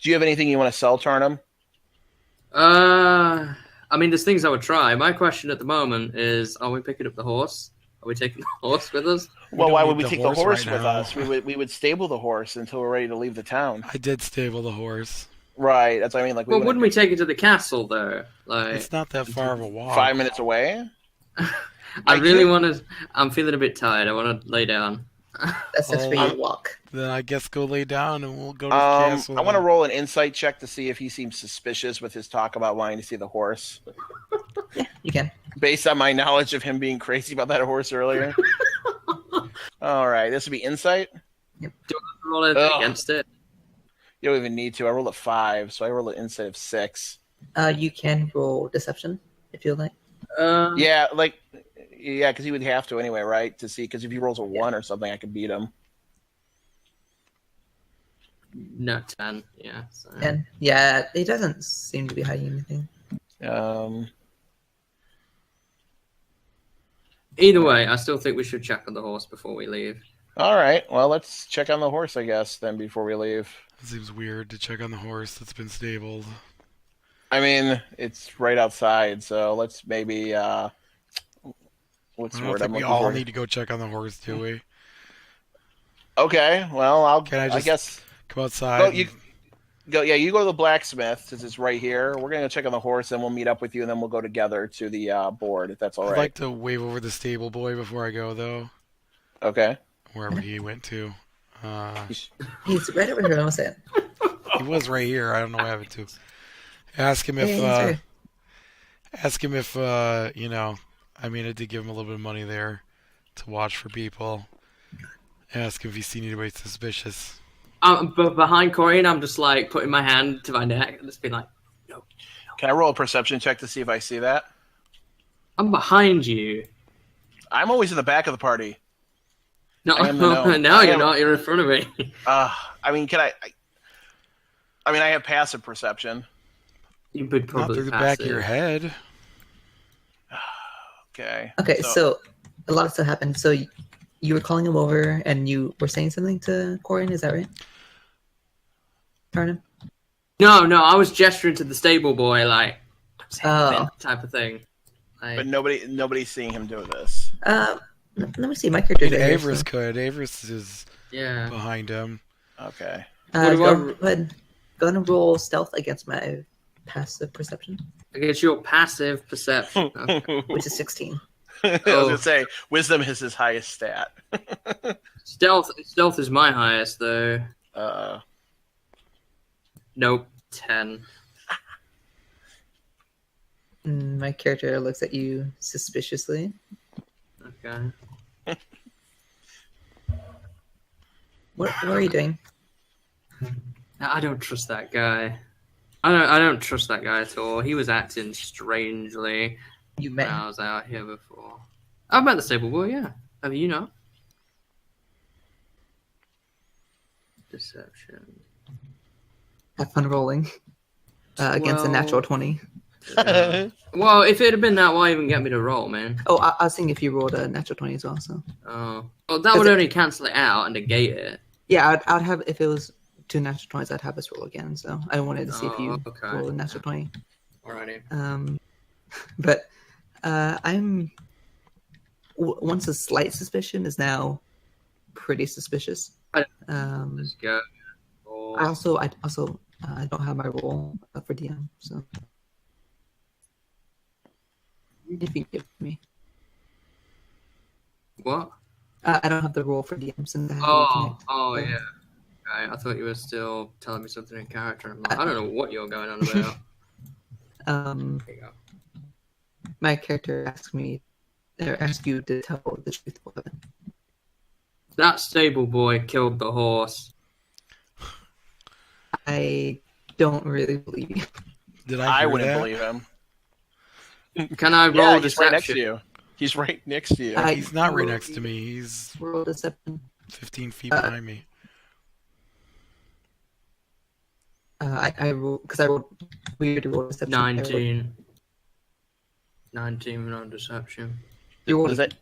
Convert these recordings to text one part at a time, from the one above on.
Do you have anything you want to sell, Taarnham? I mean, there's things I would try. My question at the moment is: are we picking up the horse? Are we taking the horse with us? Well, don't why would need we the take the horse horse right with now. us? We would stable the horse until we're ready to leave the town. I did stable the horse. Right. That's what I mean. Like we Well, wouldn't wouldn't we take it to the castle though? It's Like, not that far of a walk. 5 minutes away. I really can't- want to. I'm feeling a bit tired. I want to lay down. That's just for Oh. you to walk. Then I guess go lay down and we'll go to the castle. I want to roll an insight check to see if he seems suspicious with his talk about wanting to see the horse, Yeah, you can. based on my knowledge of him being crazy about that horse earlier. All right, this would be insight. Do I have to roll it Ugh. against it? You don't even need to. I rolled a 5, so I rolled an insight of 6. You can roll deception if you like. Yeah, because he would have to anyway, right? To see, because if he rolls a 1 or something, I could beat him. No, 10. Yeah. So. And yeah, it doesn't seem to be hiding anything. Either way, I still think we should check on the horse before we leave. All right, well, let's check on the horse, I guess, then before we leave. It seems weird to check on the horse that's been stabled. I mean, it's right outside, so let's maybe what's I the don't word I'm think we looking all for? need to go check on the horse, do we? Okay, well, Can I I just guess come outside? go. You go. Yeah, you go to the blacksmith since it's right here. We're gonna go check on the horse, and we'll meet up with you, and then we'll go together to the board if that's all I'd right. like to wave over the stable boy before I go, though. Okay. Wherever he went to. He's right over here. Almost it. He was right here. I don't know what happened to. Ask him Hey, sir. if you know, I mean, I did give him a little bit of money there to watch for people. Ask if he's seen anybody suspicious. But behind Corey, and I'm just like putting my hand to my neck and just being like, no. Can I roll a perception check to see if I see that? I'm behind you. I'm always in the back of the party. No, I am the gnome. no, I you're am- not. You're in front of me. I mean, can I mean, I have passive perception. You would Not probably through the pass back it. of your head. Okay. Okay, so a lot of stuff happened. So you were calling him over, and you were saying something to Corin. Is that right? Taarnham? No, I was gesturing to the stable boy, like, Oh. type of thing. Like, But nobody's seeing him do this. Let me see. My character. And Avarice could. Avarice is yeah. behind him. Okay. What do Go I- ahead. Go ahead and roll stealth against my passive perception, Against your passive perception. Okay. which is 16. I was gonna say wisdom is his highest stat. Stealth is my highest, though. Nope, 10. My character looks at you suspiciously. Okay. What are you doing? I don't trust that guy. I don't trust that guy at all. He was acting strangely You when met I was out here before. I've met the stable boy, yeah. Have you not? Deception. have fun rolling against a natural 20. Well, if it had been that, why even get me to roll, man? Oh, I was thinking if you rolled a natural 20 as well. So Oh, well, that would only cancel it out and negate it. yeah, I'd have if it was 2 natural 20s, I'd have us roll again. So I wanted to see if you okay. roll a natural 20. Alrighty. But I'm once a slight suspicion is now pretty suspicious. Let's go. I also I don't have my roll for DM, so if you give me, What? I don't have the roll for DM since I have to reconnect. Oh, yeah. Okay, I thought you were still telling me something in character. I'm like, I don't know what you're going on about. There you go. My character asked you to tell the truth about it. That stable boy killed the horse. I don't really believe you. Did I? I hear wouldn't that? believe him. Can I roll Yeah, he's deception? right next to you. He's right next to you. He's not right next to me. He's Roll deception. 15 feet behind me. I rolled because I rolled weird roll deception. 19. 19 on deception. You What rolled is it?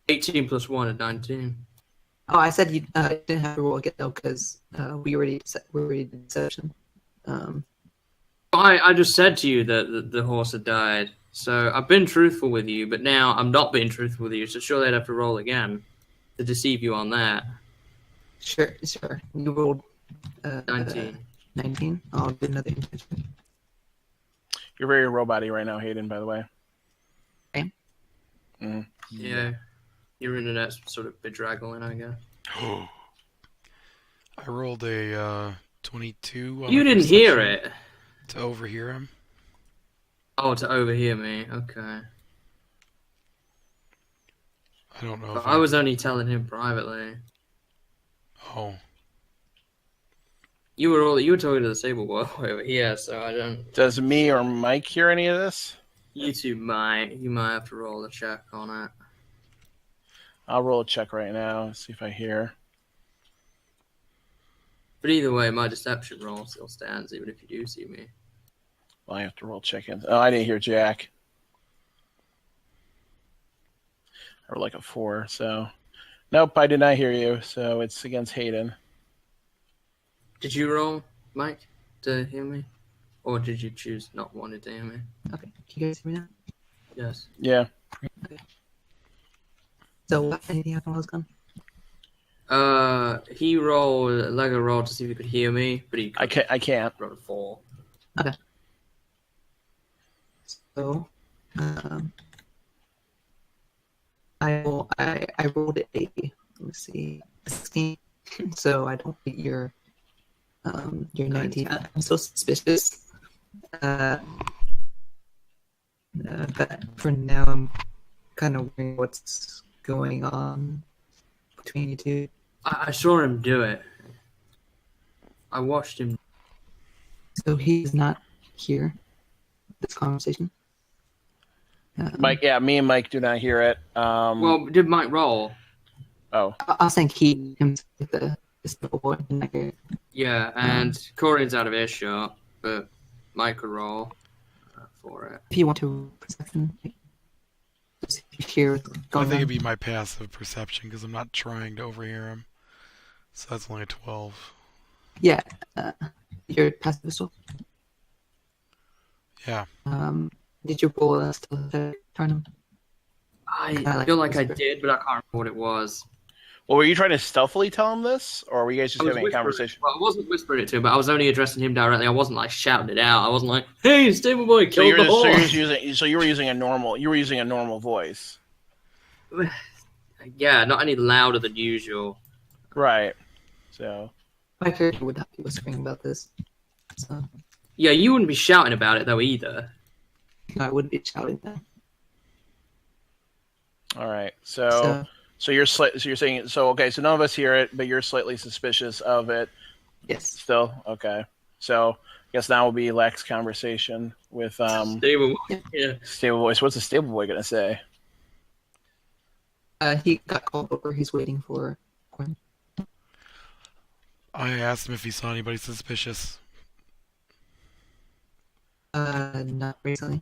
18 plus 1 at 19. Oh, I said you didn't have to roll again though, because we already did deception. I just said to you that the horse had died. So I've been truthful with you, but now I'm not being truthful with you. So surely I'd have to roll again to deceive you on that. Sure. You rolled 19. 19. I'll do another intention. You're very robot-y right now, Hayden, by the way. Okay. Mm. Yeah. Your internet's sort of bedraggling, I guess. I rolled a 22. On You my didn't hear perception it. to overhear him. Oh, to overhear me. Okay. I don't know But if I was only telling him privately. Oh, You were talking to the Sable Boy over here, so I don't. Does me or Mike hear any of this? You two might. You might have to roll a check on it. I'll roll a check right now, see if I hear. But either way, my deception roll still stands, even if you do see me. Well, I have to roll check-in. Oh, I didn't hear Jack. I rolled like a 4, so... Nope, I did not hear you, so it's against Hayden. Did you roll, Mike, to hear me? Or did you choose not wanting to hear me? Okay. Can you guys hear me now? Yes. Yeah. So what? Anything happen while I was gone? He rolled a Lego roll to see if he could hear me, but he I can't. rolled a 4. Okay. So, I rolled a let me see 16. So I don't get your 19. I'm so suspicious. But for now, I'm kind of wondering what's going on between you two. I saw him do it. I watched him. So he's not here. This conversation. Mike, yeah, me and Mike do not hear it. Well, did Mike roll? Oh, I was saying he himself, the simple boy. Didn't I hear it? Yeah, and Corian's out of earshot, but Mike could roll for it. If you want to perception, just hear what's I going think on. it'd be my passive perception because I'm not trying to overhear him. So that's only a 12. Yeah, your passive pistol. Yeah. Did you roll a stealth check, Taarnham? I feel like I did, but I can't remember what it was. well, were you trying to stealthily tell him this, or were you guys just I was having a whispering- conversation? Well, I wasn't whispering it to him, but I was only addressing him directly. I wasn't like shouting it out. I wasn't like, "Hey, Stable Boy, So kill the horse." you were using a normal voice, Yeah, not any louder than usual. right? So My character would not be whispering about this. So, Yeah, you wouldn't be shouting about it though either. no, I wouldn't be shouting that. all right, so you're saying okay, so none of us hear it, but you're slightly suspicious of it Yes. still. Okay, so I guess now will be Lex's conversation with Stable Boy. Yeah. Stable Voice. What's the Stable Boy gonna say? He got called over. He's waiting for Corin. I asked him if he saw anybody suspicious. Not recently.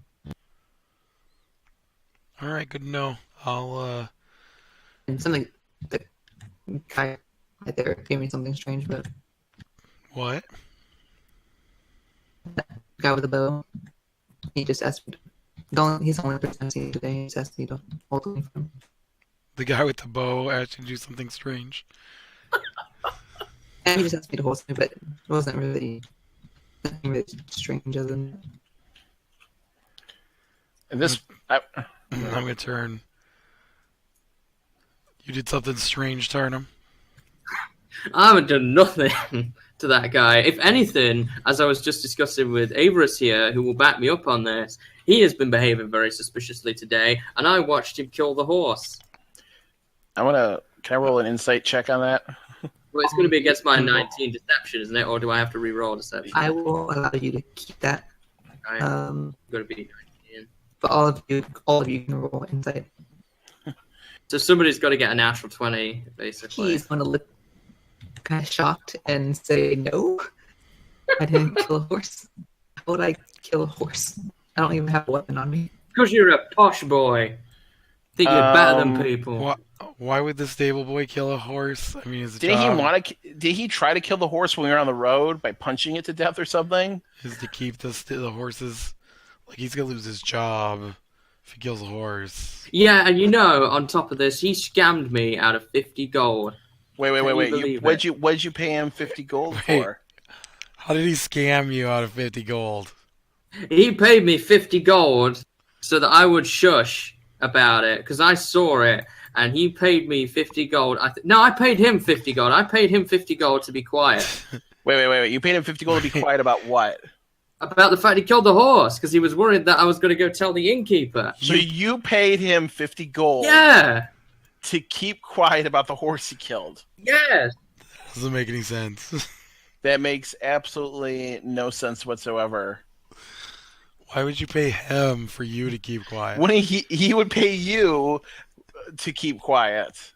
Alright, good to know. I'll, And something, the guy right there gave me something strange, but what? the guy with the bow, he just asked me he's the only person I've seen today. He just asked me to hold the thing for him. The guy with the bow asked you to do something strange. And he just asked me to hold something, but it wasn't really nothing really strange other than And this, I'm gonna turn. You did something strange, Taarnham. I haven't done nothing to that guy. If anything, as I was just discussing with Avarice here, who will back me up on this, he has been behaving very suspiciously today, and I watched him kill the horse. can I roll an insight check on that? Well, it's going to be against my 19 deception, isn't it? Or do I have to re-roll deception? I will allow you to keep that. Okay. Going to be 19. But all of you can roll insight. So somebody's got to get a natural 20, basically. He's going to look kind of shocked and say, "No, I didn't kill a horse. How would I kill a horse? I don't even have a weapon on me." Because you're a posh boy. Think you're better than people. Why would the stable boy kill a horse? I mean, his Did he job want to? Did he try to kill the horse when we were on the road by punching it to death or something? is to keep the horses. Like, he's gonna lose his job if he kills a horse. Yeah, and you know, on top of this, he scammed me out of 50 gold. Wait. believe What'd you pay him 50 gold Wait. for? How did he scam you out of 50 gold? He paid me 50 gold so that I would shush about it, because I saw it, and he paid me 50 gold. I paid him 50 gold. I paid him 50 gold to be quiet. Wait. You paid him 50 gold to be quiet about what? About the fact he killed the horse, because he was worried that I was going to go tell the innkeeper. So you paid him 50 gold Yeah. to keep quiet about the horse he killed? Yes. Doesn't make any sense. That makes absolutely no sense whatsoever. Why would you pay him for you to keep quiet? When he would pay you to keep quiet.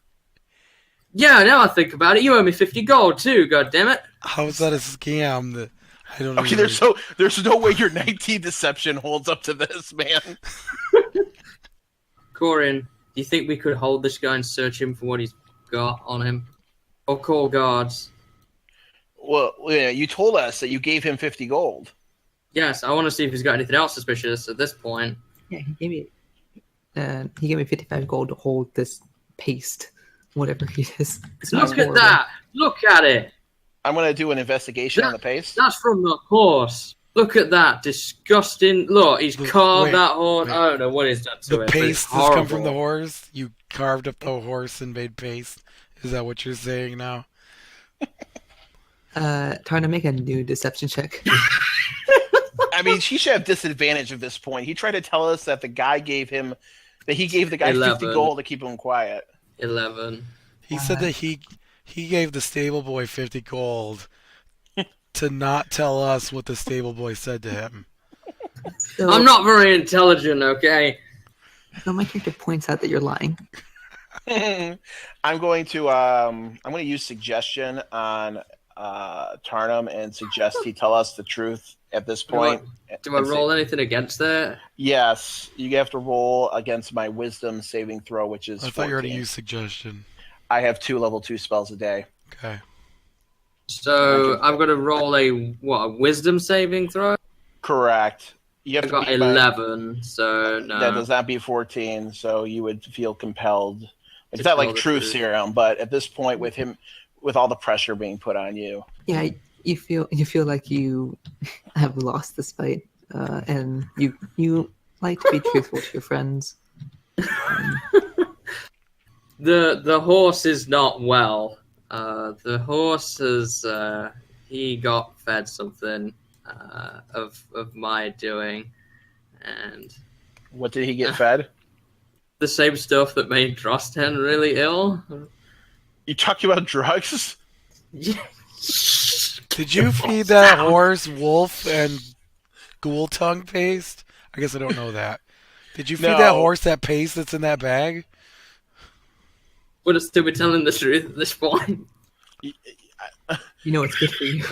Yeah, now I think about it, you owe me 50 gold too, god damn it. How is that a scam? That I don't. Okay, even... there's no way your 19 deception holds up to this, man. Corin, do you think we could hold this guy and search him for what he's got on him? Or call guards? Well, yeah, you told us that you gave him 50 gold. Yes, I want to see if he's got anything else suspicious at this point. Yeah, he gave me 55 gold to hold this paste, whatever it is. It's not Look at horrible. that! Look at it! I'm going to do an investigation on the paste. That's from the horse. Look at that disgusting. Look, he's carved that horse. I don't know what he's done to The it. paste has come from the horse. You carved up the horse and made paste. Is that what you're saying now? Trying to make a new deception check. I mean, she should have disadvantage at this point. He tried to tell us that he gave the guy 11. 50 gold to keep him quiet. 11. He said that he gave the stable boy 50 gold to not tell us what the stable boy said to him. So, I'm not very intelligent, okay? so my character points out that you're lying. I'm going to use suggestion on Taarnham and suggest he tell us the truth at this point. Do I roll anything against that? Yes, you have to roll against my wisdom saving throw, which is I thought you were 14. going to use suggestion. I have 2 level 2 spells a day. Okay. So I'm going to roll a wisdom saving throw? Correct. You have I to got beat my- 11, so no. That does not beat 14, so you would feel compelled. It's not like truth serum, but at this point, with all the pressure being put on you, Yeah, you feel like you have lost this fight, and you like to be truthful to your friends. The horse is not well. The horse has he got fed something of my doing, and what did he get fed? the same stuff that made Drosten really ill. You talking about drugs? Did you feed that horse wolf and ghoul tongue paste? I guess I don't know that. Did you feed that horse that paste that's in that bag? Would it still be telling the truth at this point? You know it's good for you.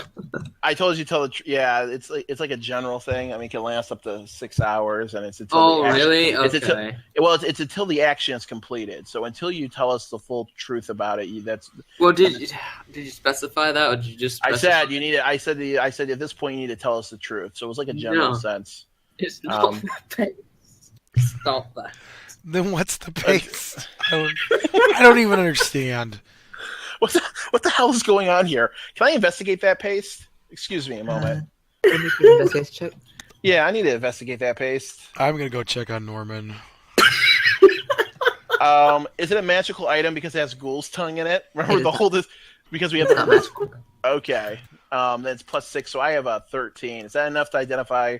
I told you to tell the truth. Yeah, it's like a general thing. I mean, it can last up to 6 hours, and it's until the action, really? It's Okay. it's until the action is completed. So until you tell us the full truth about it, that's. Well, did you specify that, or did you just? I said you need it. I said at this point you need to tell us the truth. So it was like a general sense. It's not the pace. Stop that. Then what's the paste? I don't even understand. What the hell is going on here? Can I investigate that paste? Excuse me a moment. Let me do an investigation check. Yeah, I need to investigate that paste. I'm going to go check on Norman. Is it a magical item because it has ghoul's tongue in it? Remember It the is whole because we have It's not the magical. okay. Then it's +6, so I have a 13. Is that enough to identify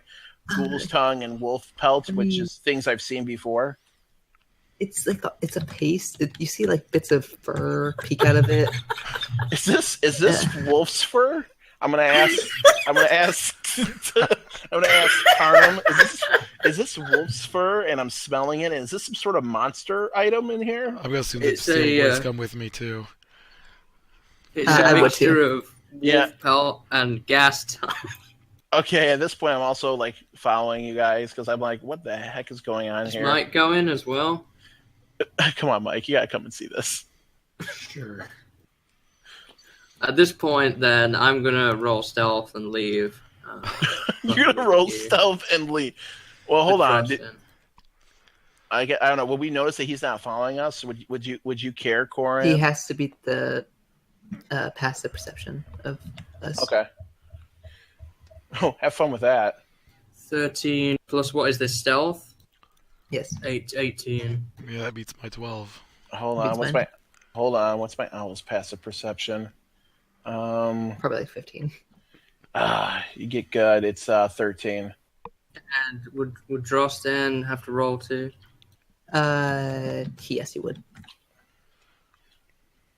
ghoul's tongue and wolf pelt, which is things I've seen before? It's it's a paste. You see like bits of fur peek out of it. Is this wolf's fur? I'm gonna ask Taarnham. Is this wolf's fur? And I'm smelling it. And is this some sort of monster item in here? I'm going to assume that It's stable boys come with me too. It's I a would mixture too. of wolf pelt and gas tongue. Okay, at this point, I'm also like following you guys because I'm like, what the heck is going on Is here? Mike going as well? Come on, Mike. You gotta come and see this. Sure. At this point, then, I'm gonna roll stealth and leave. You're gonna roll stealth and leave. Well, hold on. I don't know. Will we notice that he's not following us? Would you care, Corin? He has to beat the passive perception of us. Okay. Oh, have fun with that. 13 plus what is this, stealth? Yes. 18. Yeah, that beats my 12. Hold on. What's my owl's passive perception? Probably like 15. You get good. It's 13. And would Drosten have to roll too? Yes, he would.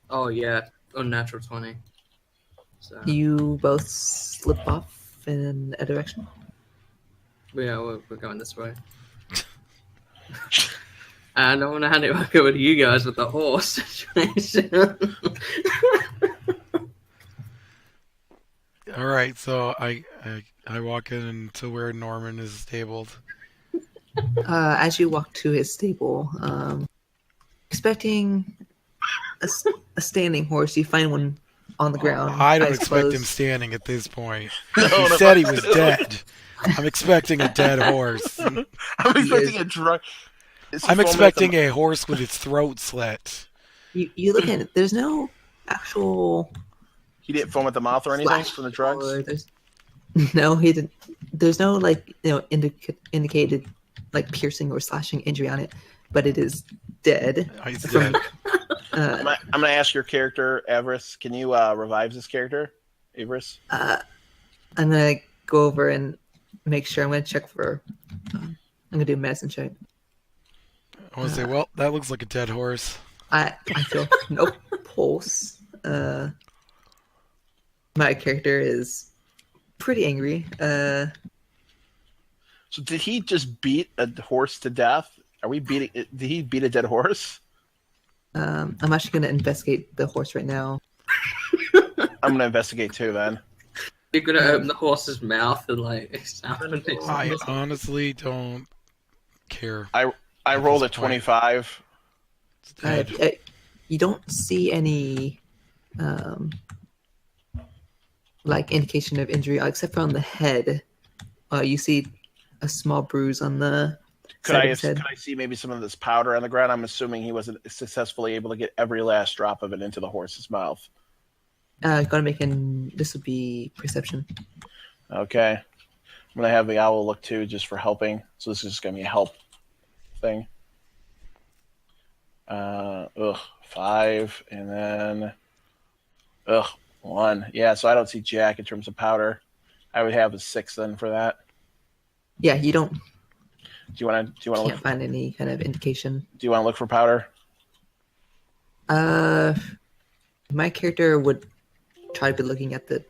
Oh yeah, unnatural 20. So You both slip off in a direction. yeah, we're going this way. And I want to hand it back over to you guys with the horse situation. All right, so I walk in to where Norman is stabled. As you walk to his stable, expecting a standing horse, you find one on the ground. I don't expect suppose. him standing at this point. No, He no. said he was dead. I'm expecting a dead horse. I'm expecting a drug. I'm expecting a horse with its throat slit. You look at it. There's no actual. He didn't foam at the mouth or anything flash from the drugs. No, he didn't. There's no indicated piercing or slashing injury on it, but it is dead. He's From- dead. I'm gonna ask your character, Avarice. Can you revive this character, Avarice? I'm gonna go over and make sure. I'm gonna check for. I'm gonna do a medicine check. I want to say, well, that looks like a dead horse. I feel no pulse. My character is pretty angry. So did he just beat a horse to death? Are we beating? Did he beat a dead horse? I'm actually gonna investigate the horse right now. I'm gonna investigate too. Then You're gonna open the horse's mouth and examine it. I honestly don't care. I rolled a this point. 25. It's dead. You don't see any indication of injury except for on the head. You see a small bruise on the Could side I of his head. see maybe some of this powder on the ground? I'm assuming he wasn't successfully able to get every last drop of it into the horse's mouth. Gotta make this would be perception. Okay. I'm gonna have the owl look too, just for helping. So this is just gonna be a help thing. 5, and then 1. Yeah, so I don't see Jack in terms of powder. I would have a 6 then for that. Yeah, you don't. Do you want to Can't look? find any kind of indication. Do you want to look for powder? My character would try to be looking at the.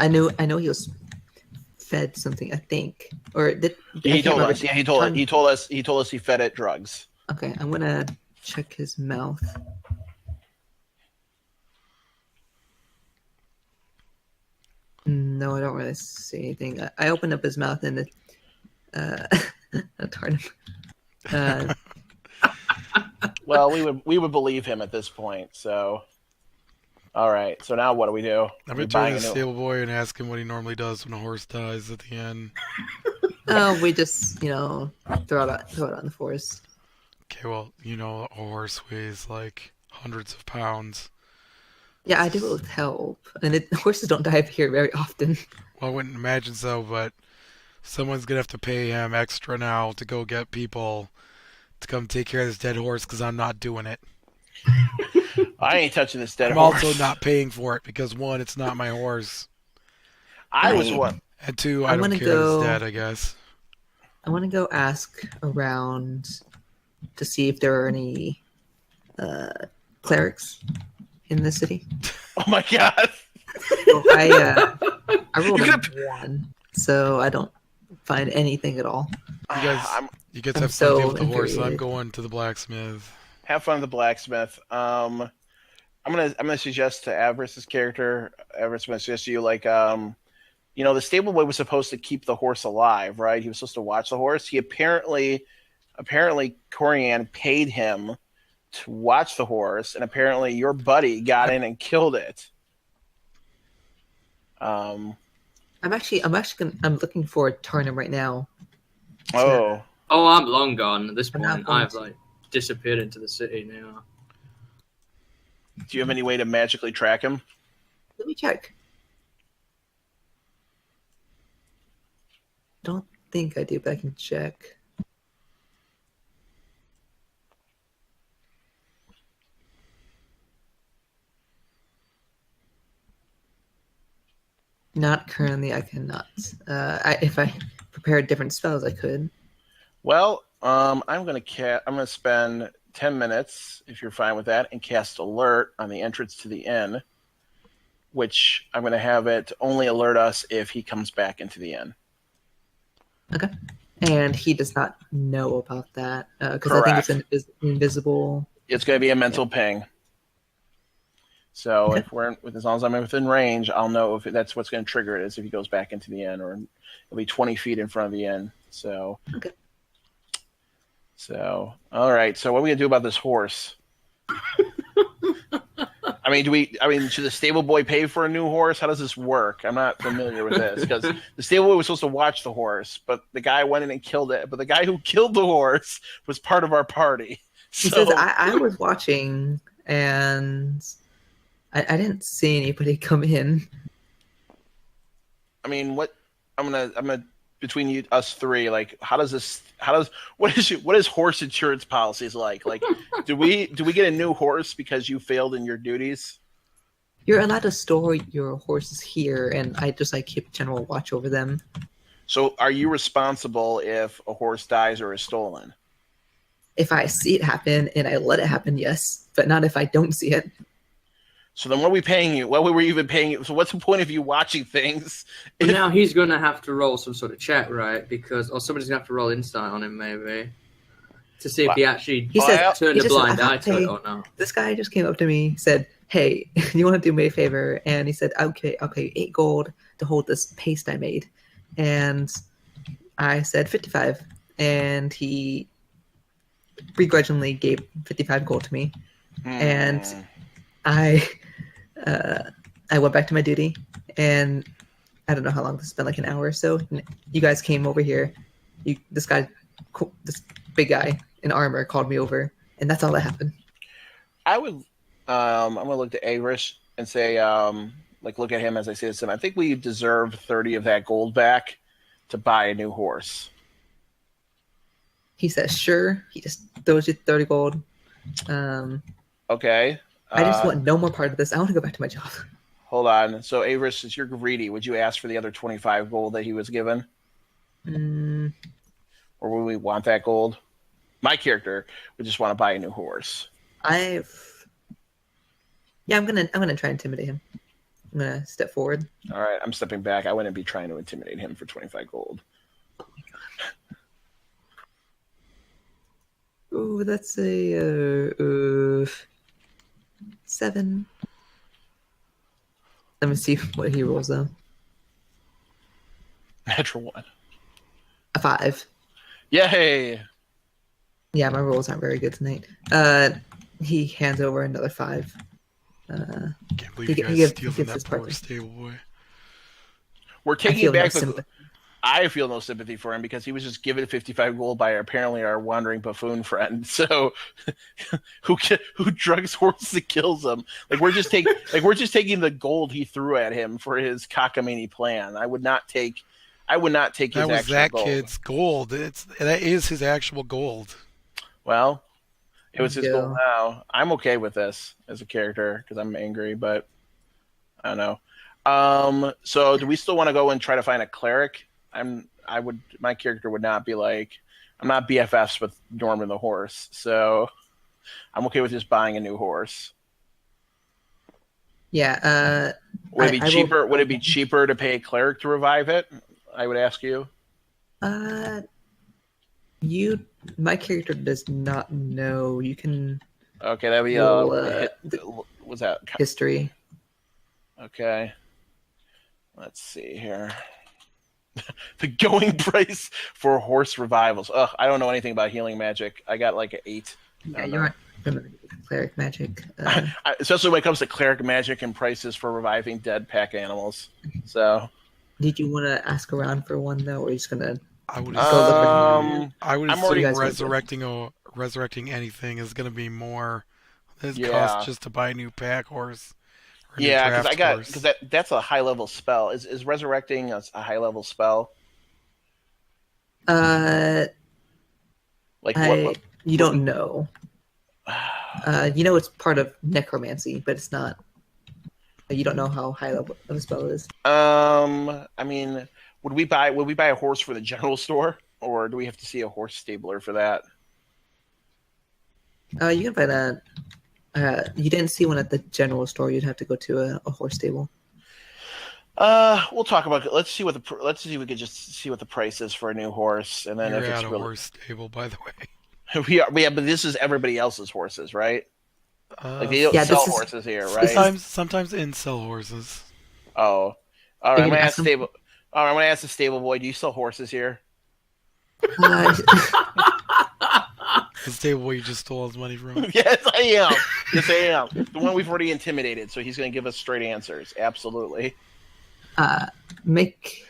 I know he was fed something. I think, or did He told us. Yeah, he told us he fed it drugs. Okay, I'm gonna check his mouth. No, I don't really see anything. I opened up his mouth and it, Taarnham. Well, we would believe him at this point. So, all right. So now what do we do? I'm We going to turn buying to a the new- stable boy and ask him what he normally does when a horse dies at the end. Oh, we just throw it on the forest. Okay, well, a horse weighs like hundreds of pounds. Yeah, I do it with help, and horses don't die here very often. Well, I wouldn't imagine so, but someone's going to have to pay him extra now to go get people to come take care of this dead horse because I'm not doing it. I ain't touching this dead I'm horse. also not paying for it because 1, it's not my horse, I was one. and 2, I I'm don't gonna care if go- it's dead, I guess. I want to go ask around to see if there are any clerics in the city. Oh my god! So I rolled You're a 1, so I don't find anything at all. You guys, I'm, you get I'm to have fun so with the horse, so I'm infuriated. going to the blacksmith. have fun at the blacksmith. I'm gonna suggest to Avarice's character. Avarice, I'm gonna suggest to you the stable boy was supposed to keep the horse alive, right? He was supposed to watch the horse. He apparently apparently Corian paid him to watch the horse, and apparently your buddy got in and killed it. I'm looking for Taarnham right now. Oh. Oh, I'm long gone at this I'm not point. going I've to- like disappeared into the city now. Do you have any way to magically track him? Let me check. Don't think I do, but I can check. Not currently. I cannot. If I prepared different spells, I could. Well, I'm gonna spend 10 minutes, if you're fine with that, and cast alert on the entrance to the inn, which I'm gonna have it only alert us if he comes back into the inn. Okay. And he does not know about that because I think it's invisible. It's gonna be a mental ping. So Okay. as long as I'm within range, I'll know if that's what's going to trigger it. Is if he goes back into the inn, or it'll be 20 feet in front of the inn. So, Okay. So all right. So what are we gonna do about this horse? I mean, should the stable boy pay for a new horse? How does this work? I'm not familiar with this because the stable boy was supposed to watch the horse, but the guy went in and killed it. But the guy who killed the horse was part of our party. He So says I was watching and I didn't see anybody come in. I mean, what I'm gonna between us three, like, what is horse insurance policies like? Like, do we get a new horse because you failed in your duties? You're allowed to store your horses here, and I just keep general watch over them. So, are you responsible if a horse dies or is stolen? If I see it happen and I let it happen, yes, but not if I don't see it. So then, what are we paying you? What were we even paying you? So, what's the point of you watching things? But now he's going to have to roll some sort of check, right? Or somebody's going to have to roll insight on him, maybe, to see if he actually turned a blind eye to it or not. This guy just came up to me, said, "Hey, you want to do me a favor?" And he said, "Okay, I'll pay 8 gold to hold this paste I made." And I said 55, and he begrudgingly gave 55 gold to me. And I went back to my duty, and I don't know how long this has been, like an hour or so. You guys came over here. This big guy in armor called me over, and that's all that happened. I would, I'm gonna look to Avarice and say, look at him as I say this, and I think we deserve 30 of that gold back to buy a new horse. He says, "Sure." He just throws you 30 gold. Okay. I just want no more part of this. I want to go back to my job. Hold on. So, Avarice, since you're greedy, would you ask for the other 25 gold that he was given? Or would we want that gold? My character would just want to buy a new horse. I'm gonna try and intimidate him. I'm gonna step forward. All right, I'm stepping back. I wouldn't be trying to intimidate him for 25 gold. Oh my god. Ooh, that's a 7. Let me see what he rolls though. Natural 1. A 5. Yay! Yeah, my rolls aren't very good tonight. He hands over another 5. Can't believe you guys steal from that poor stable boy. We're taking back the. I feel no sympathy for him because he was just given 55 gold by apparently our wandering buffoon friend. So, who drugs horses and kills them? Like we're just taking the gold he threw at him for his cockamamie plan. I would not take his actual gold. That was that kid's gold. That is his actual gold. Well, it was his gold now. I'm okay with this as a character because I'm angry, but I don't know. So do we still want to go and try to find a cleric? My character would not be like, I'm not BFFs with Norman the horse, so I'm okay with just buying a new horse. Yeah. Would it be cheaper? Would it be cheaper to pay a cleric to revive it? I would ask you. My character does not know. You can. Okay, that'd be what's that? History. Okay. Let's see here. The going price for horse revivals. Ugh, I don't know anything about healing magic. I got like an 8. Yeah, you aren't familiar with cleric magic. Especially when it comes to cleric magic and prices for reviving dead pack animals. So, Did you want to ask around for one though, or are you just gonna I would go look for? I would I'm assume already- resurrecting anything is going to be more than it costs yeah, just to buy a new pack horse or a new yeah, because draft horse. that's a high level spell. Is resurrecting a high level spell? Like what? You don't know. You know it's part of necromancy, but it's not. You don't know how high level of a spell it is. I mean, would we buy a horse for the general store, or do we have to see a horse stabler for that? You can find a. You didn't see one at the general store. You'd have to go to a horse stable. We'll talk about it. Let's see if we could just see what the price is for a new horse, and then You're if it's at a really horse stable, by the way. yeah, but this is everybody else's horses, right? Like they don't Yeah, sell this is- horses here, right? Sometimes in sell horses. Oh, all right. You I'm can gonna ask ask them. stable. All right, I'm gonna ask the stable boy. Do you sell horses here? Uh, The stable where you just stole his money from. Yes, I am. Yes, I am. The one we've already intimidated, so he's gonna give us straight answers. Absolutely. make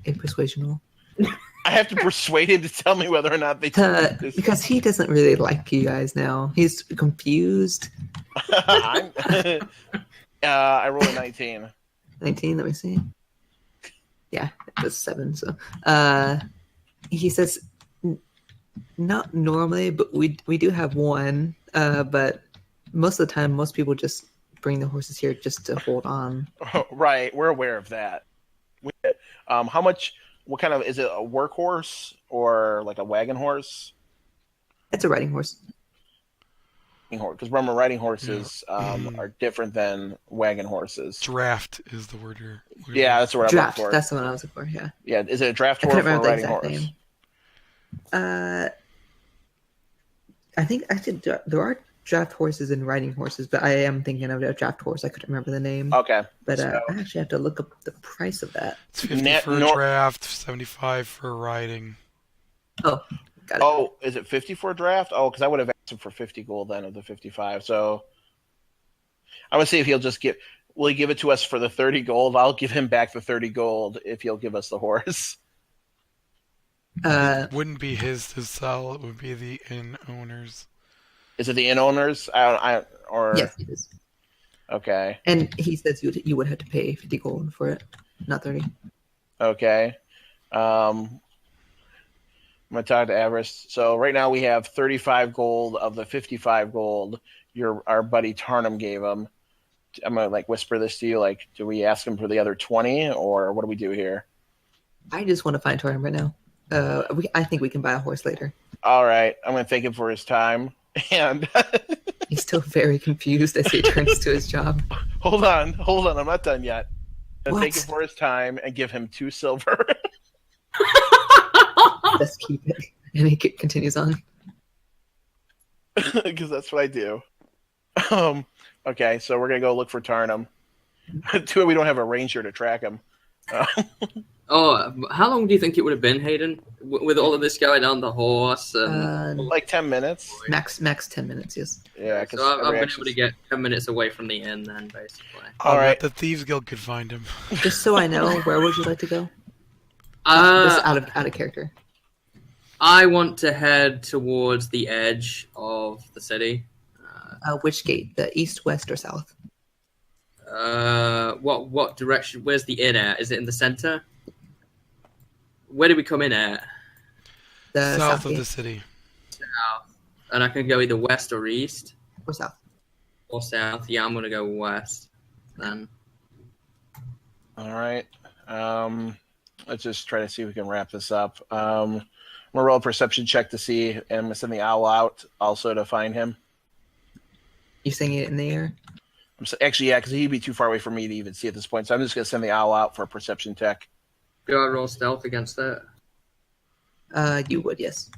a persuasion roll. I have to persuade him to tell me whether or not they. Because he doesn't really like you guys now. He's confused. I rolled a 19. 19, let me see. Yeah, that's 7. So he says not normally, but we do have one. But most of the time, most people just bring the horses here just to hold on. Right, we're aware of that. How much? What kind of is it? A workhorse or like a wagon horse? It's a riding horse. Because remember, riding horses are different than wagon horses. Draft is the word you're looking Yeah, for. that's what I'm Draft. looking for. That's the one I was looking for. Yeah. Yeah, is it a draft I horse couldn't or a remember the riding exact horse? name. I think actually there are draft horses and riding horses, but I am thinking of a draft horse. I couldn't remember the name. Okay. But so- I actually have to look up the price of that. It's 50 for a draft, 75 for riding. Oh, got it. Oh, is it 50 for a draft? Oh, because I would have asked him for 50 gold then of the 55. So I would see if he'll just give. Will he give it to us for the 30 gold? I'll give him back the 30 gold if he'll give us the horse. It wouldn't be his to sell. It would be the inn owners. Is it the inn owners? Or Yes, it is. Okay. And he says you would have to pay 50 gold for it, not 30. Okay. I'm gonna talk to Avarice. So right now we have 35 gold of the 55 gold our buddy Taarnham gave him. I'm gonna whisper this to you. Do we ask him for the other 20, or what do we do here? I just want to find Taarnham right now. I think we can buy a horse later. All right. I'm gonna thank him for his time. And He's still very confused as he turns to his job. hold on. I'm not done yet. What? Thank him for his time and give him 2 silver. Let's keep it. And he continues on. Because that's what I do. Okay, so we're gonna go look for Taarnham. We don't have a ranger to track him. Oh, how long do you think it would have been, Hayden, with all of this going on, the horse? And... 10 minutes. Max 10 minutes, yes. Yeah, because so I've been able to get 10 minutes away from the inn, then, basically. All right. The Thieves Guild could find him. Just so I know, where would you like to go? This is out of character. I want to head towards the edge of the city. Which gate? The east, west, or south? What direction? Where's the inn at? Is it in the center? Where do we come in at? The South of gate. the city. South. And I can go either west or east. Or south. Or south. Yeah, I'm gonna go west. Then. All right. Let's just try to see if we can wrap this up. I'm gonna roll a perception check to see, and I'm gonna send the owl out also to find him. You saying it in the air? Actually, yeah, because he'd be too far away for me to even see at this point. So I'm just gonna send the owl out for a perception check. Do I roll stealth against that? You would, yes.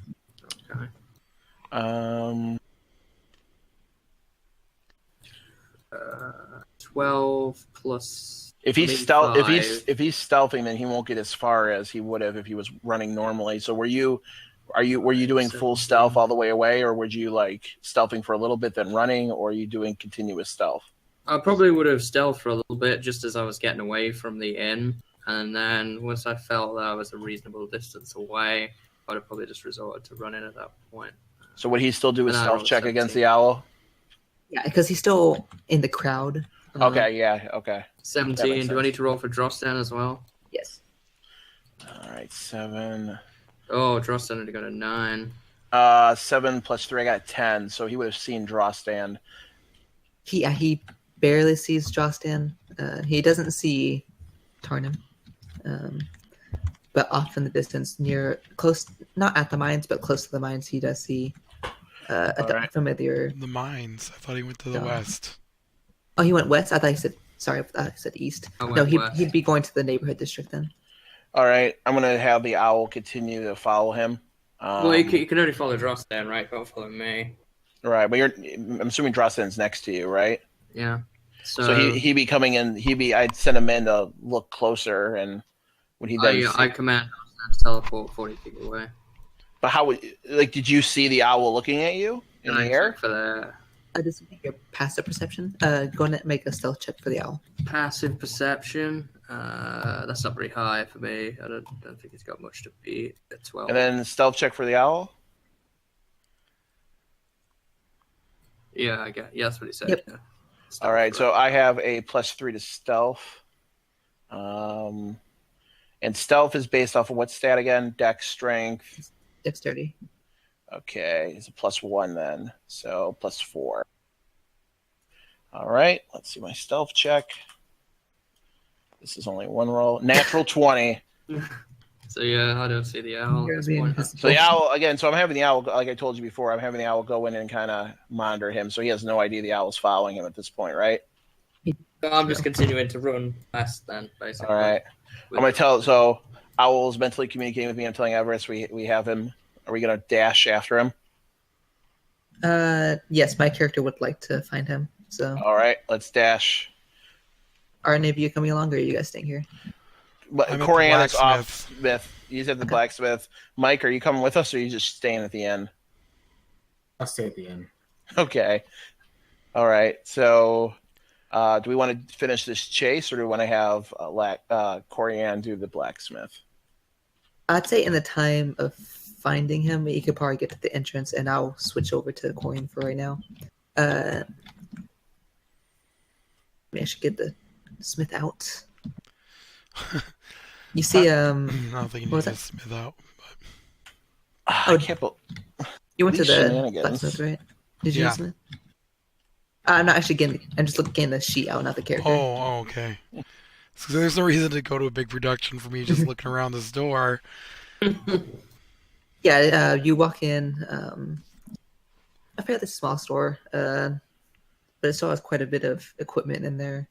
Okay. 12 plus. If he's Maybe stealth, if 5. he's stealthing, then he won't get as far as he would have if he was running normally. So were you doing full 17. stealth all the way away, or were you like stealthing for a little bit then running, or are you doing continuous stealth? I probably would have stealthed for a little bit just as I was getting away from the inn, and then once I felt that I was a reasonable distance away, I'd have probably just resorted to running at that point. So would he still do a And I stealth rolled check against 17. the owl? Yeah, because he's still in the crowd. Okay, yeah, okay. 17. Do I sense. need to roll for Drosten as well? Yes. All right, 7. Oh, Drosten had got a 9. 7 plus 3, I got 10. So he would have seen draw stand. He barely sees Jostan. He doesn't see Taarnham. But off in the distance, near close, not at the mines, but close to the mines, he does see Alright. familiar. The mines. I thought he went to the Dog. west. Oh, he went west. I thought he said. Sorry, I thought he said east. I went No, west. he'd be going to the neighborhood district then. All right, I'm gonna have the owl continue to follow him. Well, you can only follow Drosten, right? Don't follow me. Right, but I'm assuming Drostan's next to you, right? Yeah. So he be coming in. I'd send him in to look closer, and when he does, I command Drosten to teleport 40 feet away. But how would did you see the owl looking at you in the air? For the This would be your passive perception. Go ahead and make a stealth check for the owl. passive perception, that's not very high for me. I don't think it's got much to beat at 12. And then stealth check for the owl. Yeah, that's what he said. Yep. Yeah. All right, so I have a +3 to stealth. And stealth is based off of what stat again? Dex, strength. Dexterity. Okay, it's a +1 then, so +4. All right, let's see my stealth check. This is only one roll. Natural 20. So yeah, I don't see the owl at You're this being point. invisible. So the owl again. So I'm having the owl, like I told you before. I'm having the owl go in and kind of monitor him, so he has no idea the owl's following him at this point, right? So I'm just continuing to run past then, basically. All right. I'm gonna tell. So Owl's mentally communicating with me. I'm telling Everest we have him. Are we gonna dash after him? Yes, my character would like to find him. So, All right, let's dash. are any of you coming along, or are you guys staying here? But I'm at the Corian is off. blacksmith. Smith. He's at the Okay. blacksmith. Mike, are you coming with us, or are you just staying at the end? I'll stay at the end. Okay. All right. So, do we want to finish this chase, or do we want to have Corian do the blacksmith? I'd say in the time of finding him, you could probably get to the entrance, and I'll switch over to Corian for right now. Maybe I should get the smith out. You see, I don't think you what was need to that? smith out. I can't believe. You went to These the shenanigans. blacksmith, right? Did you Yeah. smith? I'm not actually getting. I'm just getting the sheet out, not the character. Oh, okay. So there's no reason to go to a big production for me just looking around this door. Yeah, you walk in a fairly small store, but it still has quite a bit of equipment in there.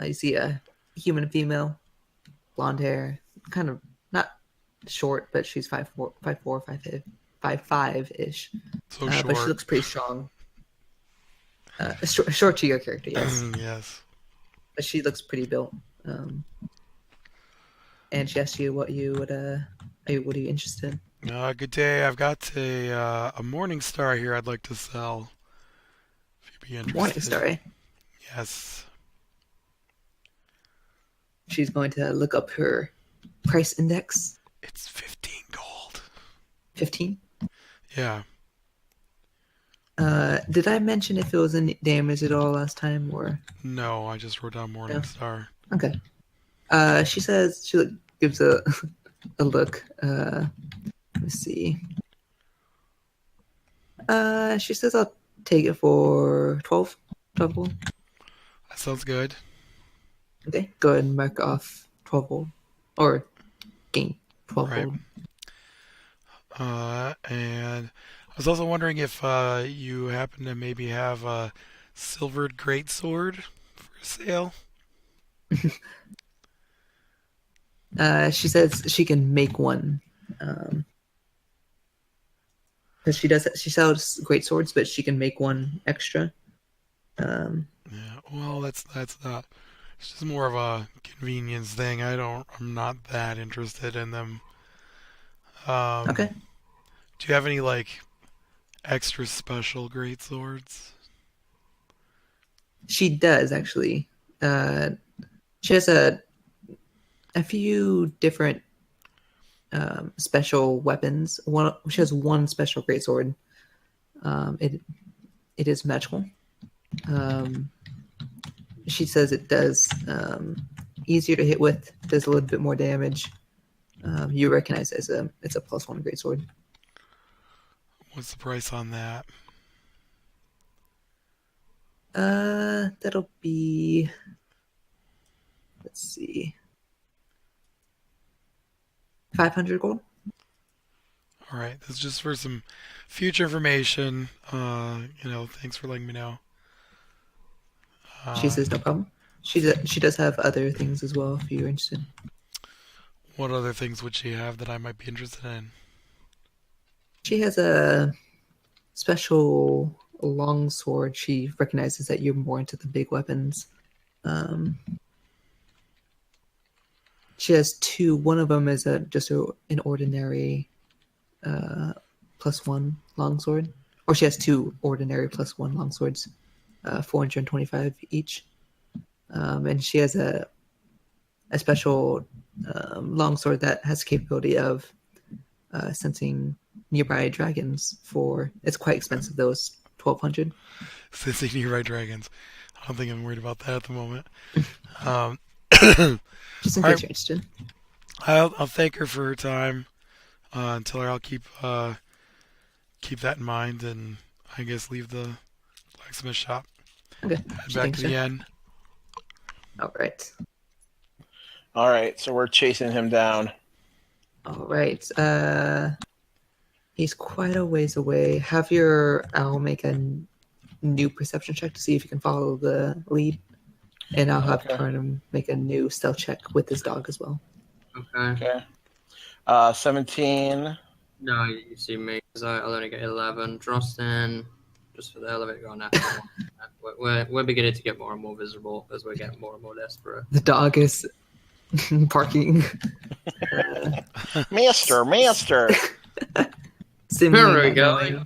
You see a human female, blonde hair, kind of not short, but she's 5'4", 5'5" ish. So But she short. looks pretty strong. Short to your character, yes, Yes. but she looks pretty built. And she asked you what you would what are you interested in? Good day. I've got a Morning Star here I'd like to sell. If you'd be interested. Morning Star, eh? Yes. She's going to look up her price index. It's 15 gold. 15. Yeah. Did I mention if it was in damage at all last time, or No, I just wrote down Morning Yeah. Star. okay? She says gives a a look. Let me see. She says I'll take it for 12. 12 gold. That sounds good. Okay, go ahead and mark off 12 gold, or gain 12 Right. gold. And I was also wondering if you happen to maybe have a silvered greatsword for sale. She says she can make one. Because she sells great swords, but she can make one extra. Yeah. Well, that's not It's just more of a convenience thing. I'm not that interested in them. Okay. Do you have any like extra special great swords? She does actually. She has a few different special weapons. She has one special greatsword. It is magical. She says it does easier to hit with, does a little bit more damage. You recognize it as it's a +1 greatsword. What's the price on that? That'll be. Let's see. 500 gold. All right, this is just for some future information. Thanks for letting me know. She says no problem. She does have other things as well if you're interested. What other things would she have that I might be interested in? She has a special long sword. She recognizes that you're more into the big weapons. She has two. One of them is an ordinary +1 longsword, or she has two ordinary +1 longswords, 425 each. And she has a special longsword that has the capability of sensing nearby dragons. It's quite expensive though. It's 1,200. Sensing nearby dragons. I don't think I'm worried about that at the moment. Just in All case right. you're interested. I'll thank her for her time. And tell her I'll keep that in mind, and I guess leave the blacksmith shop. Okay. Head back to the inn. All right. All right, so we're chasing him down. All right. He's quite a ways away. Have your owl make a new perception check to see if you can follow the lead, and I'll have Taarnham make a new stealth check with his dog as well. Okay. 17. No, you see me, because I'll only get 11. Drosten, just for the hell of it, going after one. We're beginning to get more and more visible as we're getting more and more desperate. The dog is barking. Master. There we go.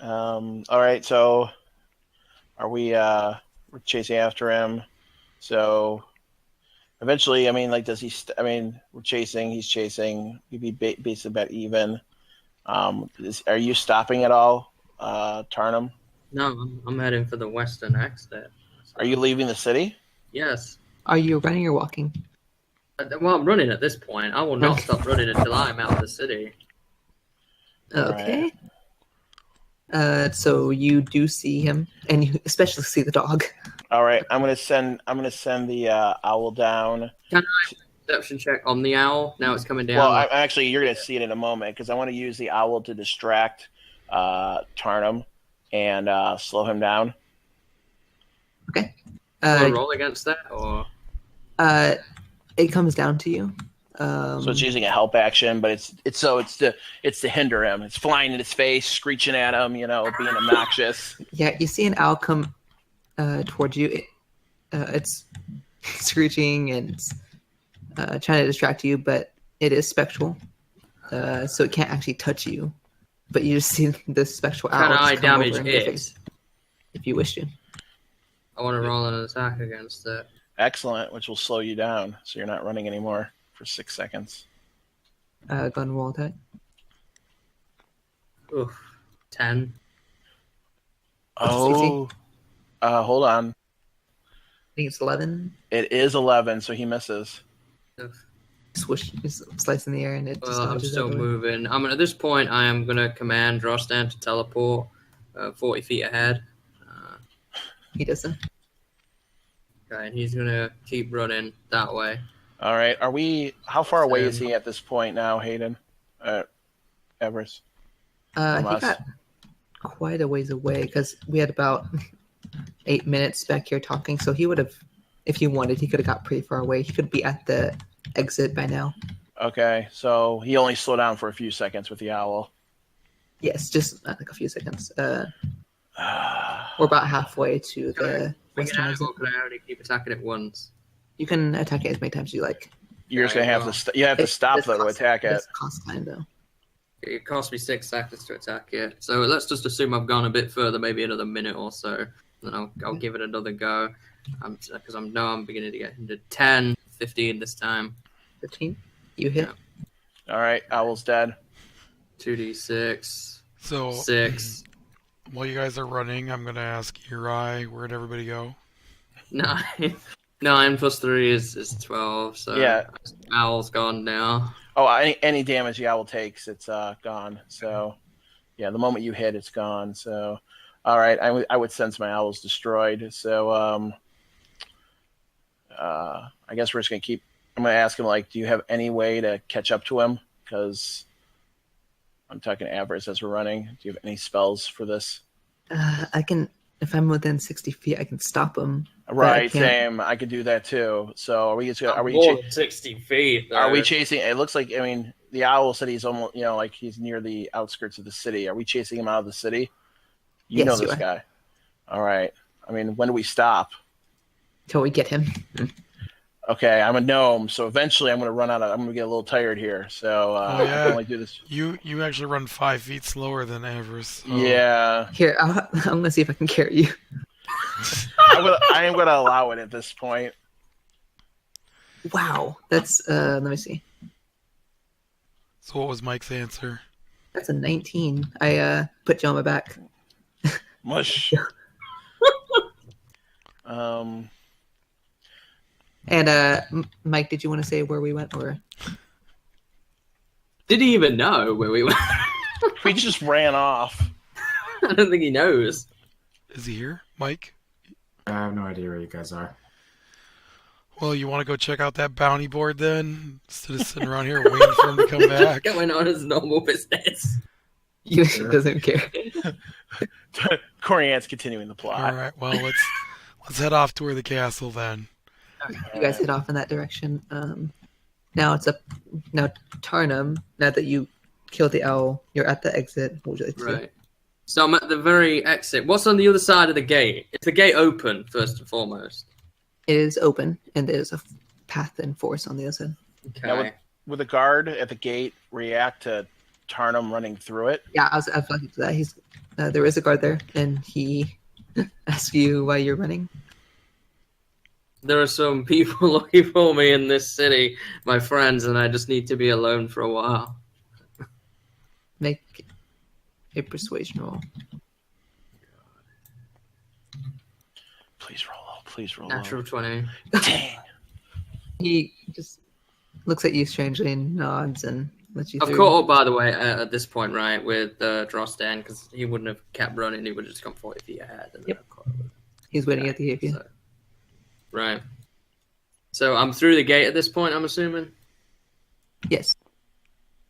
All right, so are we're chasing after him. So eventually, I mean, like, does he? We're chasing. He's chasing. We'd be basically about even. Are you stopping at all, Taarnham? No, I'm heading for the western exit. So. Are you leaving the city? Yes. Are you running or walking? Well, I'm running at this point. I will not stop running until I'm out of the city. Okay. So you do see him, and you especially see the dog. All right, I'm gonna send the owl down. Can I perception check on the owl? Now it's coming down. Well, actually, you're gonna see it in a moment because I want to use the owl to distract Taarnham and slow him down. Okay. Will I roll against that, or? It comes down to you. So it's using a help action, but it's to hinder him. It's flying in his face, screeching at him, being obnoxious. Yeah, you see an owl come towards you. It's screeching and trying to distract you, but it is spectral, so it can't actually touch you. But you just see this spectral owl. Can I come damage over in your it? face, if you wish to? I want to roll an attack against it. Excellent, which will slow you down, so you're not running anymore for 6 seconds. Go and roll attack. Oof. 10. Oh, hold on. I think it's 11. It is 11, so he misses. Oof. Swish, slice in the air, and it just Well, I'm dodges still over. moving. At this point, I am going to command Drosten to teleport 40 feet ahead. He doesn't. Okay, and he's going to keep running that way. All right, how far away is he at this point now, Hayden? Everest? He got quite a ways away because we had about 8 minutes back here talking. So he would have, if he wanted, he could have got pretty far away. He could be at the exit by now. Okay, so he only slowed down for a few seconds with the owl. Yes, just like a few seconds. We're about halfway to the westernize or it. could I only keep attacking it once? You can attack it as many times as you like. You're just gonna have to. You have to stop though to attack It it. does cost time though. It cost me 6 seconds to attack it. So let's just assume I've gone a bit further, maybe another minute or so. Then I'll give it another go. Because I'm beginning to get into 10, 15 this time. 15. You hit. All right, Owl's dead. 2d6. So 6. while you guys are running, I'm gonna ask Uri, where'd everybody go? 9. 9 plus 3 is 12. So Yeah. Owl's gone now. Oh, any damage the owl takes, it's gone. So, yeah, the moment you hit, it's gone. So, all right, I would sense my owl's destroyed. So, I guess we're just gonna keep. I'm gonna ask him like, do you have any way to catch up to him? Because I'm talking to Avarice as we're running. Do you have any spells for this? I can, if I'm within 60 feet, I can stop him. Right, same. I could do that too. So, are we just? Are we? More than 60 feet. Though. Are we chasing? It looks like. I mean, the owl said he's almost. Like he's near the outskirts of the city. Are we chasing him out of the city? You know this guy. All right. I mean, when do we stop? Till we get him. Okay, I'm a gnome, so eventually I'm going to run out of. I'm going to get a little tired here, so I can only do this. You actually run 5 feet slower than Avarice. So. Yeah. Here, I'm going to see if I can carry you. I am going to allow it at this point. Wow, that's let me see. So what was Mike's answer? That's a 19. I put you on my back. Mush. And Mike, did you want to say where we went, or did he even know where we went? We just ran off. I don't think he knows. Is he here, Mike? I have no idea where you guys are. Well, you want to go check out that bounty board then, instead of sitting around here waiting for him to come back? Going on as normal business. you doesn't care? Corian's continuing the plot. All right. Well, let's head off toward the castle then. You guys head off in that direction. Now it's up. Now Taarnham. Now that you killed the owl, you're at the exit. What would you like to do? Right. So I'm at the very exit. What's on the other side of the gate? Is the gate open, first and foremost? It is open, and there's a path and force on the other side. Okay. Now, would the guard at the gate react to Taarnham running through it? Yeah, I was looking to that. He's there is a guard there, and he asks you why you're running. There are some people looking for me in this city, my friends, and I just need to be alone for a while. Make a persuasion roll. Please roll low. Please roll Natural low. 20. Dang. He just looks at you strangely and nods and lets you I've through. caught up, by the way, at this point, right, with Drostan, because he wouldn't have kept running. He would have just gone 40 feet ahead. And Yep. I've caught up with him. He's waiting at the gate. So, right. So I'm through the gate at this point, I'm assuming? Yes.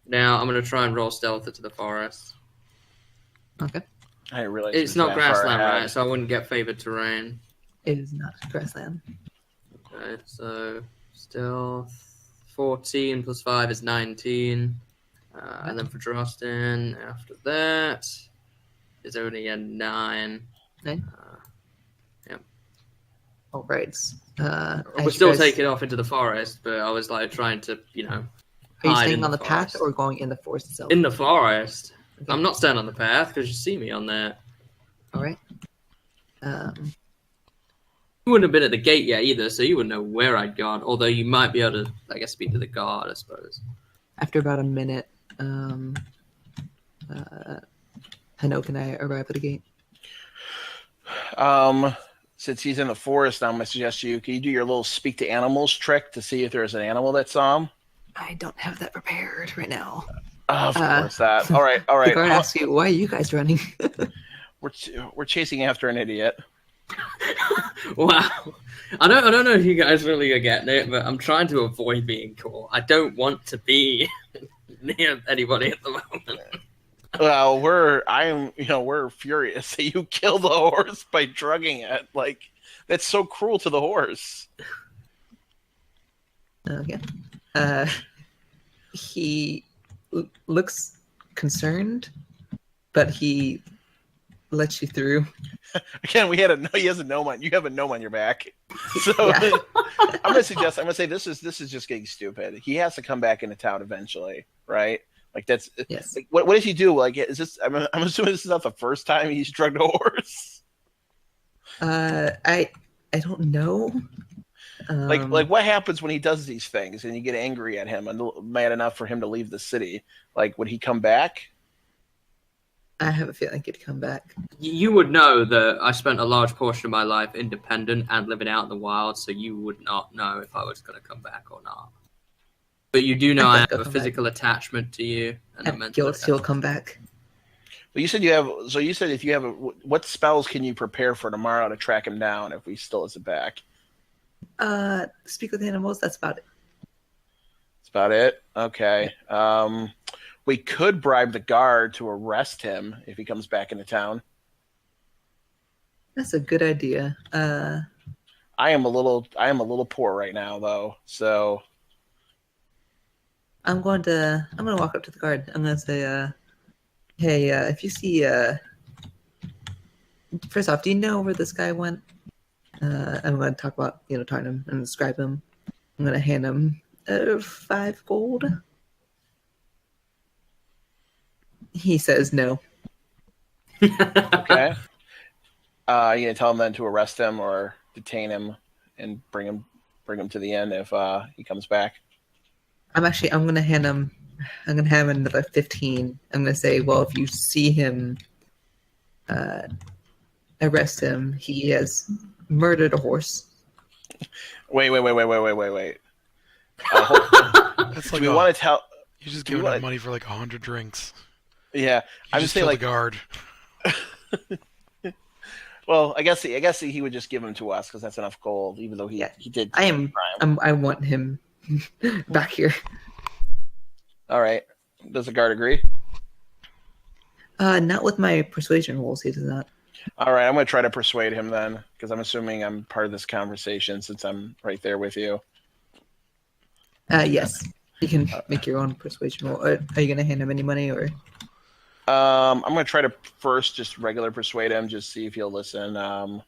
Now I'm going to try and roll stealth into the forest. Okay. I didn't realize It's not grassland, right? So I wouldn't get favored terrain. It is not grassland. Okay, so stealth 14 plus 5 is 19. And then for Drostan, after that, is only a 9. 9? Yep. All right. We're still taking off into the forest, but I was like trying to, Are you hide staying in on the forest. path or going in the forest itself? In the forest. Okay. I'm not staying on the path because you see me on there. All right. You wouldn't have been at the gate yet either, so you wouldn't know where I'd gone. Although you might be able to, I guess, speak to the guard, I suppose. After about a minute, Hanoke and I arrive at the gate. Since he's in the forest, I'm going to suggest can you do your little speak to animals trick to see if there's an animal that saw him? I don't have that prepared right now. Of course that. All right. The guard asks you, why are you guys running? We're chasing after an idiot. Wow. I don't know if you guys really are getting it, but I'm trying to avoid being caught. I don't want to be near anybody at the moment. Well, we're furious that you killed the horse by drugging it. Like, that's so cruel to the horse. Okay. He looks concerned, but he let you through. Again, he has a gnome on. You have a gnome on your back. So Yeah. I'm gonna say this is just getting stupid. He has to come back into town eventually, right? Like that's Yes. like what does he do? Like is this? I'm assuming this is not the first time he's drugged a horse. I don't know. Like what happens when he does these things and you get angry at him and mad enough for him to leave the city? Like would he come back? I have a feeling he'd come back. You would know that I spent a large portion of my life independent and living out in the wild, so you would not know if I was going to come back or not. But you do know I think have I'll a come physical attachment to you and a At mental guilt, he'll attachment. come back. But you said you have. So you said if you have what spells can you prepare for tomorrow to track him down if he still isn't back? Speak with animals. That's about it. That's about it. Okay. We could bribe the guard to arrest him if he comes back into town. That's a good idea. I am a little poor right now though, so I'm gonna walk up to the guard. I'm gonna say, hey, if you see, first off, do you know where this guy went? I'm gonna talk about Taarnham and describe him. I'm gonna hand him 5 gold. He says no. okay. You gonna tell him then to arrest him or detain him and bring him to the inn if he comes back. I'm gonna hand him. I'm gonna have another 15. I'm gonna say, well, if you see him, arrest him. He has murdered a horse. Wait. That's like Do we want to tell? you just giving up money for like 100 drinks. Yeah, You I'm just just saying kill like. the guard. Well, I guess he would just give him to us because that's enough gold, even though he did. I want him back here. All right. Does the guard agree? Not with my persuasion rolls. He does not. All right, I'm going to try to persuade him then, because I'm assuming I'm part of this conversation since I'm right there with you. Yes. You can make your own persuasion roll. Are you going to hand him any money or? I'm going to try to first just regular persuade him, just see if he'll listen. I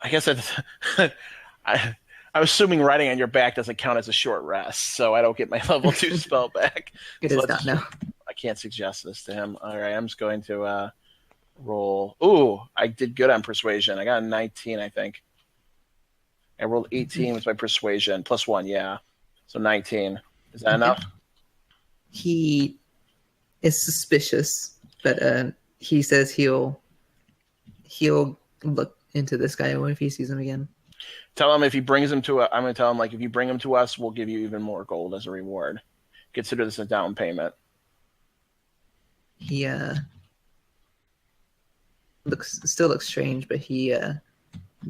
guess I'm assuming riding on your back doesn't count as a short rest, so I don't get my level 2 spell back. It does not know. I can't suggest this to him. All right, I'm just going to roll. Ooh, I did good on persuasion. I got a 19, I think. I rolled 18 with my persuasion, plus 1, yeah. So 19. Is that enough? He is suspicious, but he says he'll look into this guy if he sees him again. Tell him if he brings him to I'm going to tell him, like, if you bring him to us, we'll give you even more gold as a reward. Consider this a down payment. He still looks strange, but he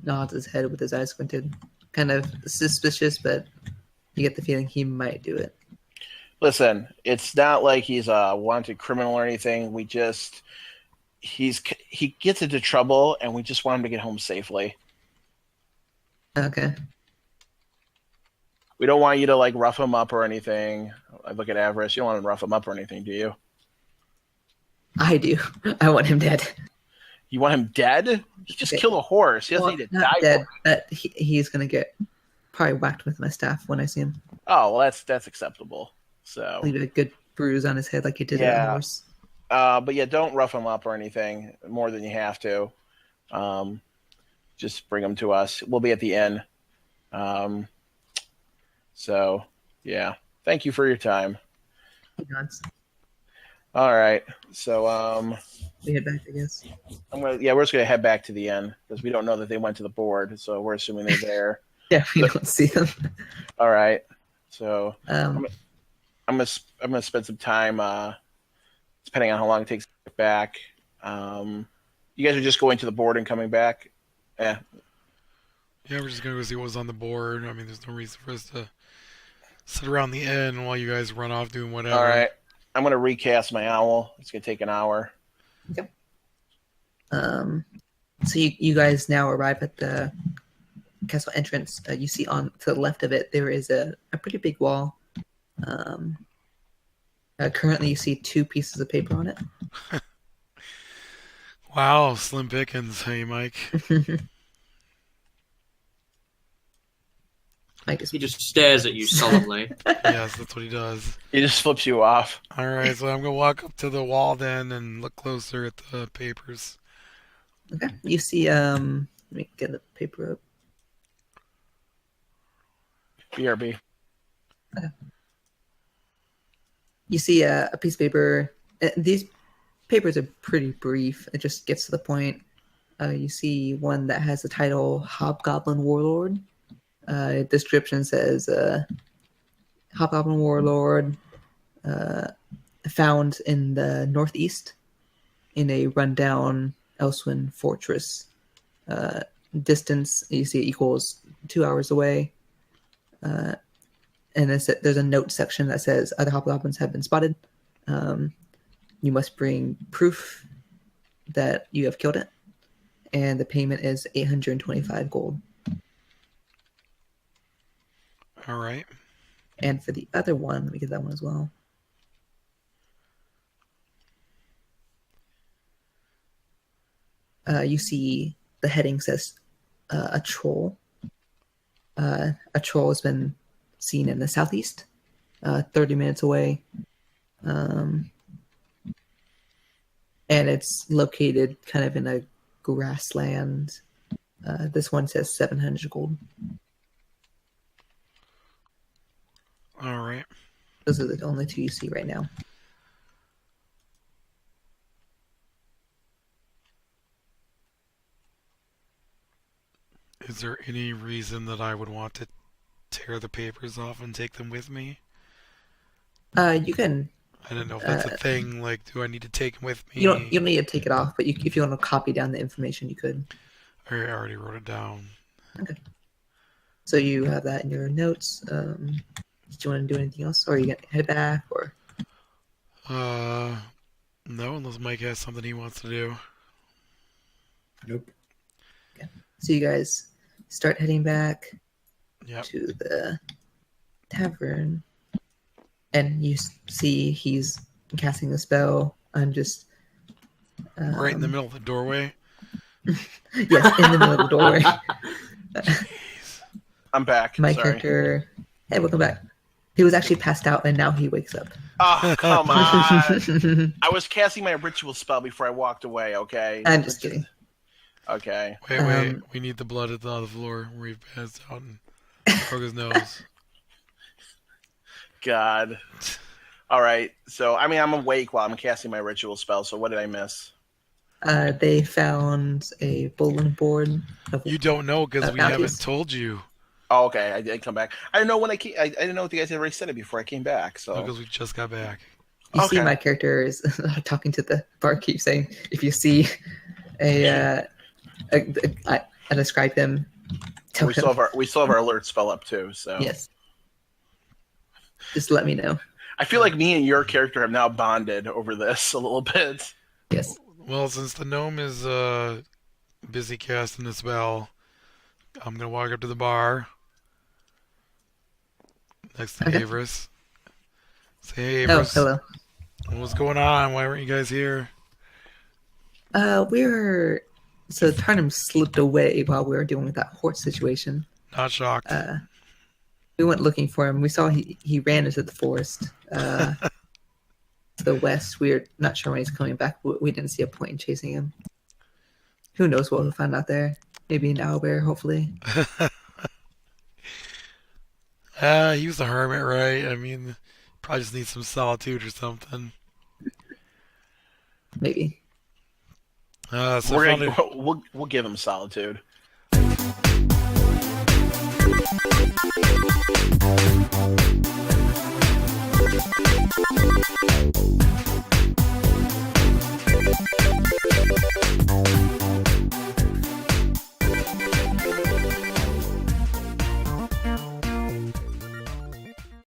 nods his head with his eyes squinted. Kind of suspicious, but you get the feeling he might do it. Listen, it's not like he's a wanted criminal or anything. He gets into trouble, and we just want him to get home safely. Okay. We don't want you to like rough him up or anything. I look at Avarice. You don't want to rough him up or anything, do you? I do. I want him dead. You want him dead? Just kill a horse. He doesn't need to not die. Dead, but he's gonna get probably whacked with my staff when I see him. Oh, well, that's acceptable. So Leave a good bruise on his head like he did on the horse. But yeah, don't rough him up or anything more than you have to. Just bring him to us. We'll be at the inn. So yeah, thank you for your time. He nods. All right, so We head back, I guess. we're just gonna head back to the inn because we don't know that they went to the board, so we're assuming they're there. Yeah, we don't see them. All right, so Um, I'm gonna spend some time, depending on how long it takes to get back. You guys are just going to the board and coming back. Yeah. Yeah, we're just gonna go see what was on the board. I mean, there's no reason for us to sit around the inn while you guys run off doing whatever. All right. I'm gonna recast my owl. It's gonna take an hour. Yep. So you guys now arrive at the castle entrance. You see on to the left of it there is a pretty big wall. Currently, you see 2 pieces of paper on it. Wow, slim pickings. Hey, Mike. Mike is He just stares at you solemnly. Yes, that's what he does. He just flips you off. All right, so I'm gonna walk up to the wall then and look closer at the papers. okay. You see, let me get the paper up. BRB. You see a piece of paper. These papers are pretty brief. It just gets to the point. You see one that has the title Hobgoblin Warlord. Description says Hobgoblin Warlord found in the northeast in a rundown Elswyn fortress. Distance, you see, equals 2 hours away. And there's a note section that says other hobgoblins have been spotted. You must bring proof that you have killed it, and the payment is 825 gold. All right. And for the other one, let me get that one as well. You see the heading says a troll. A troll has been seen in the southeast, 30 minutes away. And it's located kind of in a grassland. This one says 700 gold. All right. Those are the only two you see right now. Is there any reason that I would want to tear the papers off and take them with me? You can. I don't know if that's a thing. Like, do I need to take them with me? You don't need to take it off, but if you want to copy down the information, you could. I already wrote it down. Okay. So you have that in your notes. Did you want to do anything else, or are you gonna head back, or? No, unless Mike has something he wants to do. Nope. Okay. So you guys start heading back Yep. to the tavern, and you see he's casting the spell. I'm just Right in the middle of the doorway. yes, in the middle of the doorway. I'm back. My Sorry. character. Hey, welcome back. He was actually passed out, and now he wakes up. Oh, come on. I was casting my ritual spell before I walked away, okay? I'm just kidding. Okay. Wait. We need the blood at the floor where he passed out and broke his nose. God. All right. So, I mean, I'm awake while I'm casting my ritual spell, so what did I miss? They found a bulletin board. You don't know because we bounties. haven't told you. Oh, okay. I did come back. I didn't know when I came. I didn't know if you guys had already said it before I came back. So Because we just got back. You see Okay. my character is talking to the barkeep saying, if you see I describe him, tell we him. still have our alert spell up too. So Yes. Just let me know. I feel like me and your character have now bonded over this a little bit. Yes. Well, since the gnome is busy casting the spell, I'm going to walk up to the bar next to Okay. Avris. Say, hey, Oh, Avris, hello. what's going on? Why weren't you guys here? So Taarnham slipped away while we were dealing with that horse situation. Not shocked. We went looking for him. We saw he ran into the forest to the west. We're not sure when he's coming back. We didn't see a point in chasing him. Who knows what we'll find out there? Maybe an owlbear, hopefully. He was a hermit, right? I mean, probably just needs some solitude or something. Maybe. So I found a- We'll give him solitude.